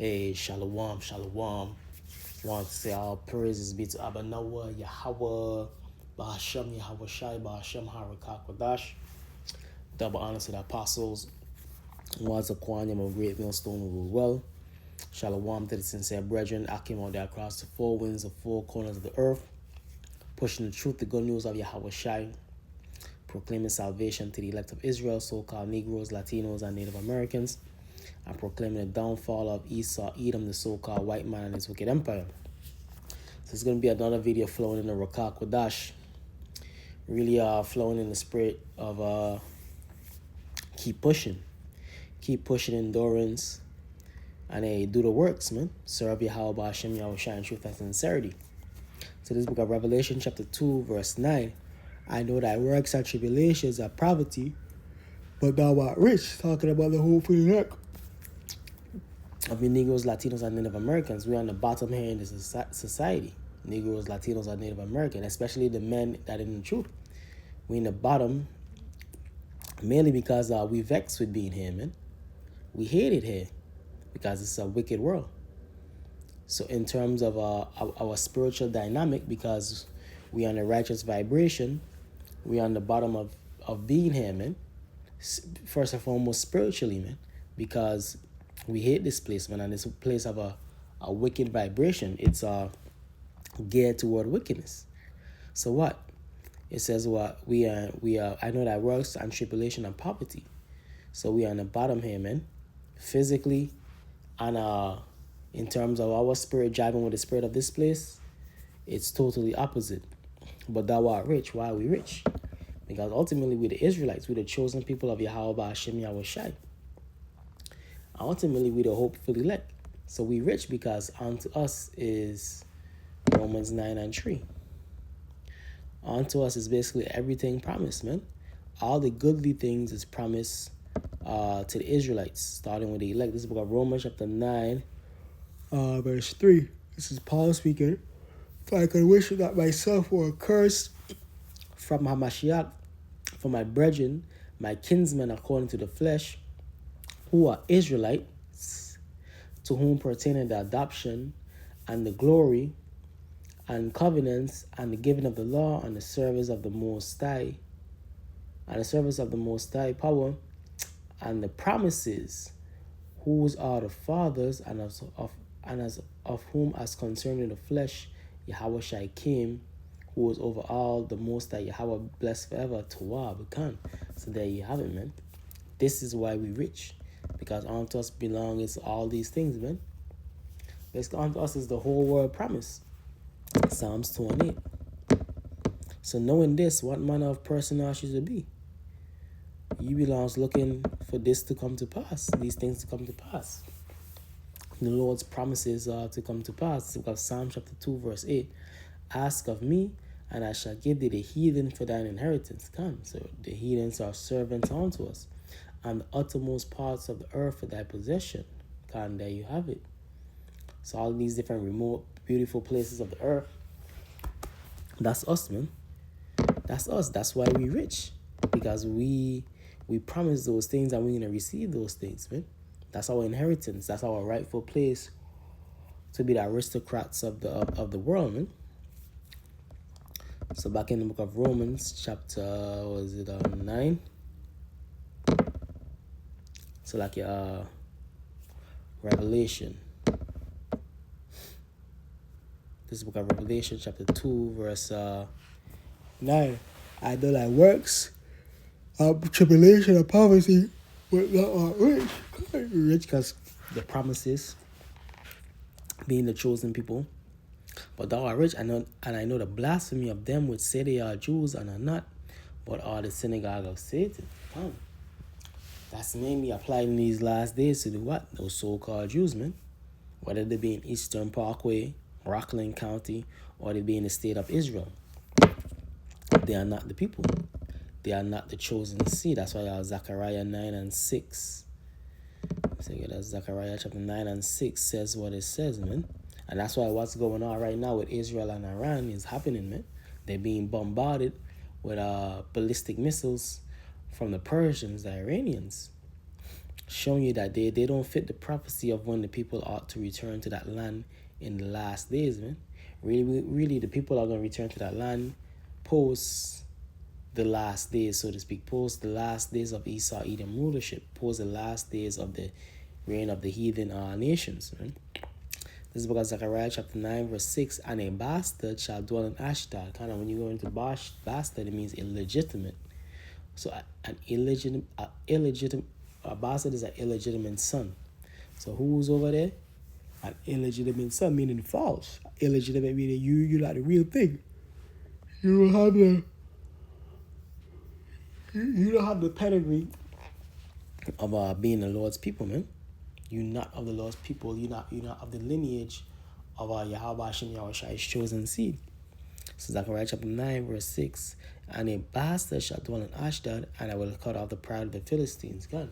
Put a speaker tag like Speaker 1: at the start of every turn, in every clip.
Speaker 1: Hey, shalom, shalom. Want to say all praises be to Abba Noah, Yahweh, Bahashem, Yahweh Shai, Bahashem, Harakakwadash. Double honor to the apostles. Was a Kwanyam of Great Millstone who rule well. Shalom to the sincere brethren. I came out there across the four winds, the four corners of the earth, pushing the truth, the good news of Yahweh Shai, proclaiming salvation to the elect of Israel, so-called Negroes, Latinos, and Native Americans, and proclaiming the downfall of Esau, Edom, the so-called white man and his wicked empire. So it's going to be another video flowing in the Rakak Wadash, really flowing in the spirit of keep pushing endurance, and do the works, man. Serve Yahweh Hashem, Yahweh Shai, in truth and sincerity. So this book of Revelation chapter 2 verse 9, I know that works and tribulations are poverty, but thou art rich, talking about the whole thing of the Negroes, Latinos, and Native Americans. We're on the bottom here in this society. Negroes, Latinos, and Native American, especially the men that are in the truth. We're in the bottom mainly because we vexed with being here, man. We hate it here because it's a wicked world. So in terms of our spiritual dynamic, because we're on a righteous vibration, we're on the bottom of being here, man. First and foremost, spiritually, man, because we hate this place, man, and it's a place of a wicked vibration. It's geared toward wickedness. So what? It says what? We are I know that works and tribulation and poverty. So we are on the bottom here, man. Physically and in terms of our spirit driving with the spirit of this place, it's totally opposite. But thou art rich. Why are we rich? Because ultimately we're the Israelites, we're the chosen people of Yahweh Hashem Yahweh Shai. Ultimately we're the hopeful elect. So we rich because unto us is Romans 9:3. Unto us is basically everything promised, man. All the goodly things is promised to the Israelites, starting with the elect. This is the book of Romans chapter 9, verse 3. This is Paul speaking. For I could wish that myself were accursed from Hamashiach, for my brethren, my kinsmen according to the flesh, who are Israelites, to whom pertaineth the adoption and the glory and covenants and the giving of the law and the service of the Most High, power, and the promises, whose are the fathers, and as of whom, as concerning the flesh, Yahweh Shai came, who is over all, the Most High Yahweh, blessed forever, Tawah, Bekan. So there you have it, man. This is why we rich, because unto us belongs all these things, man. Basically, unto us is the whole world promise. Psalms 28. So knowing this, what manner of person ought you to be? You belongs looking for this to come to pass, these things to come to pass. The Lord's promises are to come to pass. Because Psalm chapter 2 verse 8, ask of me, and I shall give thee the heathen for thine inheritance. Come. So the heathens are servants unto us, and the uttermost parts of the earth for thy possession. Come, there you have it. So all these different remote, beautiful places of the earth, that's us, man. That's us. That's why we rich, because we promise those things and we're going to receive those things, man. That's our inheritance. That's our rightful place to be the aristocrats of the world, man. So back in the book of Romans, chapter, 9? So like Revelation. This is the book of Revelation, chapter 2, verse 9. I know that works, tribulation and poverty, but not rich. Rich because the promises, being the chosen people. But thou art rich, and I know the blasphemy of them which say they are Jews and are not, but are the synagogue of Satan. That's mainly applied in these last days to the what? Those so-called Jews, man. Whether they be in Eastern Parkway, Rockland County, or they be in the state of Israel. They are not the people. They are not the chosen seed. That's why Zechariah 9:6. So that's Zechariah chapter 9:6 says what it says, man. And that's why what's going on right now with Israel and Iran is happening, man. They're being bombarded with ballistic missiles from the Persians, the Iranians. showing you that they don't fit the prophecy of when the people ought to return to that land in the last days, man. Really, the people are going to return to that land post the last days, so to speak, post the last days of Esau Edom rulership, post the last days of the reign of the heathen nations, man. This is because Zechariah chapter 9 verse 6, and a bastard shall dwell in Ashdod. Kind of when you go into bastard, it means illegitimate. So a bastard is an illegitimate son. So who's over there? An illegitimate son, meaning false. Illegitimate meaning you're not the real thing. You don't have the pedigree of being the Lord's people, man. You're not of the Lord's people. You're not of the lineage of Yahweh Hashem Yahushai's chosen seed. So Zechariah chapter 9 verse 6, and a bastard shall dwell in Ashdod, and I will cut off the pride of the Philistines. God.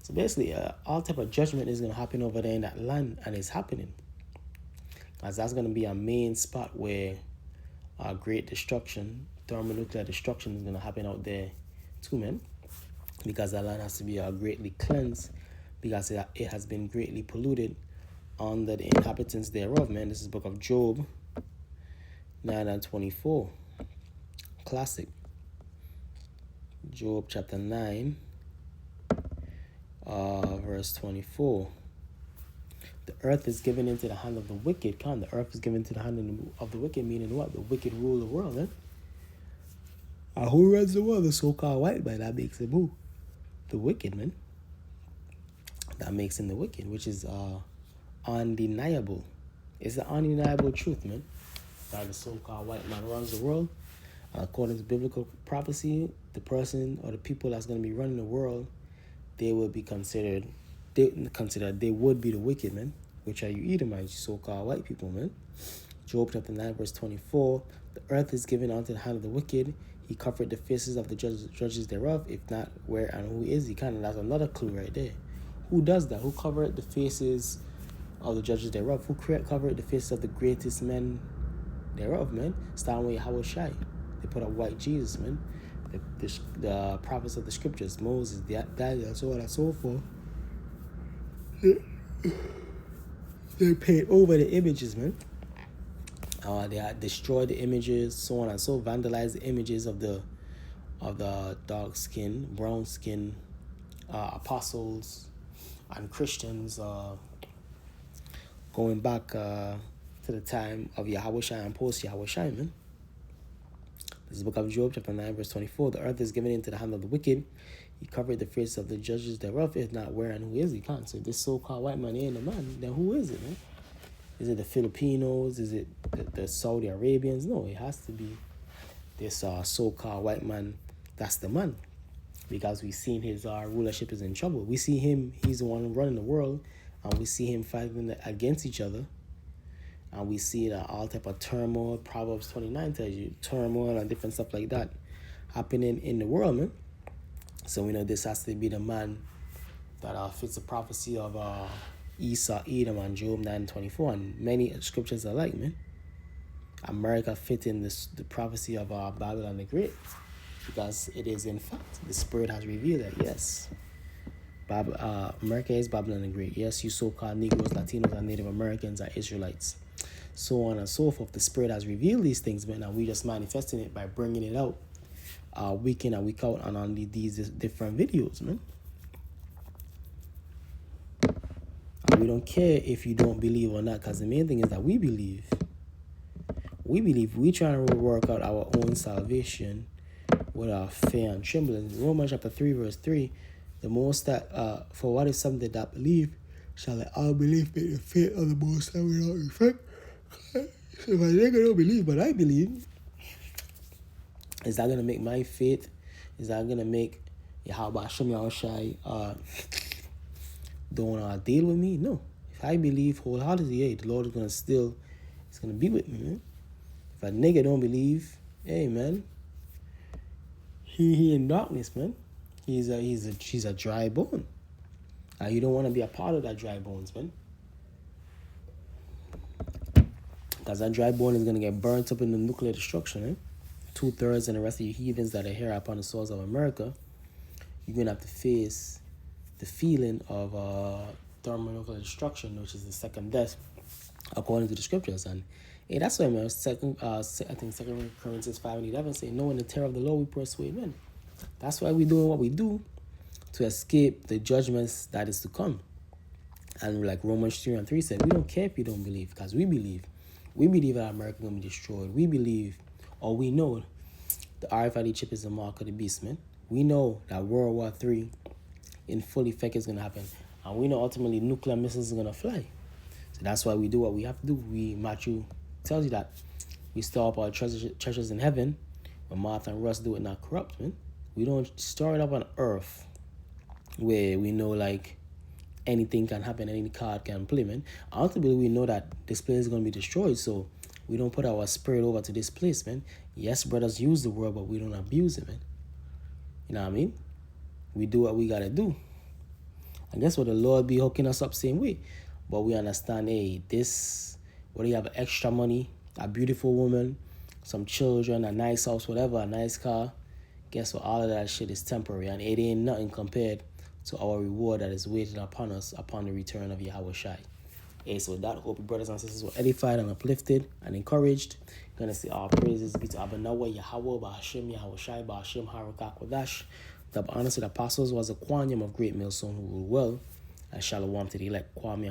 Speaker 1: So basically, all type of judgment is going to happen over there in that land, and it's happening. Because that's going to be a main spot where great destruction, thermonuclear destruction is going to happen out there too, man. Because that land has to be greatly cleansed, because it has been greatly polluted under the inhabitants thereof, man. This is the book of Job 9 and 24. Classic. Job chapter 9, verse 24. The earth is given into the hand of the wicked. The earth is given into the hand of the wicked, meaning what? The wicked rule the world, man. Who runs the world? The so-called white man. That makes him who? The wicked, man. That makes him the wicked, which is undeniable. It's the undeniable truth, man. That the so-called white man runs the world. According to biblical prophecy, the person or the people that's going to be running the world, they will be considered. They would be the wicked, man. Which are you Edomites, so-called white people, man. Job chapter 9 verse 24. The earth is given unto the hand of the wicked. He covered the faces of the judges thereof. If not, where and who is he? That's another clue right there. Who does that? Who covered the faces of the judges thereof? Who covered the faces of the greatest men thereof, man? Starting with Yahweh Shai. They put a white Jesus, man. The prophets of the scriptures, Moses, Daniel, so on and so forth. They paint over the images, man. They destroyed the images, so on and so, vandalized the images of the dark skin, brown skin apostles and Christians, going back to the time of Yahweh Shai and post Yahweh Shai, man. This is the book of Job, chapter 9, verse 24. The earth is given into the hand of the wicked. He covered the face of the judges thereof. If not, where and who is he? So if this so-called white man ain't a man, then who is it, man? Is it the Filipinos? Is it the Saudi Arabians? No, it has to be this so-called white man. That's the man. Because we've seen his rulership is in trouble. We see him, he's the one running the world, and we see him fighting against each other. And we see that all type of turmoil. Proverbs 29 tells you turmoil and different stuff like that happening in the world, man. So we know this has to be the man that fits the prophecy of Esau, Edom, and Job 9:24, and many scriptures alike, man. America fit in the prophecy of Babylon the Great, because it is in fact the Spirit has revealed that yes, America is Babylon the Great. Yes, you so-called Negroes, Latinos, and Native Americans are Israelites. So on and so forth. The Spirit has revealed these things, man, and we just manifesting it by bringing it out week in and week out and on these different videos, man. And we don't care if you don't believe or not, because the main thing is that we believe. We trying to work out our own salvation with our fear and trembling. Romans chapter 3 verse 3, the most that for what is something that believe shall let all believe make the faith of the most that without effect. So if I nigga don't believe, but I believe, is that gonna make my faith? Is that gonna make Yahweh Hashem Yahushai don't deal with me? No. If I believe wholeheartedly, hey, the Lord is gonna be with me, man. If a nigga don't believe, hey, man, he in darkness, man. He's a dry bone. You don't want to be a part of that dry bones, man. Because that dry bone is going to get burnt up in the nuclear destruction, eh? 2/3 and the rest of you heathens that are here upon the soils of America, you're going to have to face the feeling of thermonuclear destruction, which is the second death, according to the scriptures. And that's why, man, I think 2 Corinthians 5:11 say, knowing the terror of the Lord, we persuade men. That's why we doing what we do, to escape the judgments that is to come. And like Romans 3:3 said, we don't care if you don't believe, because we believe. We believe that America going to be destroyed. We believe, or we know, the RFID chip is the mark of the beast, man. We know that World War III in full effect is going to happen. And we know ultimately nuclear missiles are going to fly. So that's why we do what we have to do. Matthew tells you that we store up our treasures in heaven, when moth and rust do it not corrupt, man. We don't store it up on earth where we know like anything can happen, any card can play, man. Ultimately, we know that this place is going to be destroyed, so we don't put our spirit over to this place, man. Yes, brothers use the word, but we don't abuse it, man. You know what I mean? We do what we got to do. And guess what? The Lord be hooking us up same way. But we understand, hey, this, whether you have extra money, a beautiful woman, some children, a nice house, whatever, a nice car, guess what? All of that shit is temporary, and it ain't nothing compared to our reward that is waiting upon us upon the return of Yahweh Shai. Hey, so that, hope you brothers and sisters were edified and uplifted and encouraged. Gonna say all praises be to Abanawa, Yahweh, Bahashim, Yahweh Shai, Bahashim, Harakak, Wadash. The honor to the apostles was a quanium of great millstone who ruled well, and shalom to the elect Kwame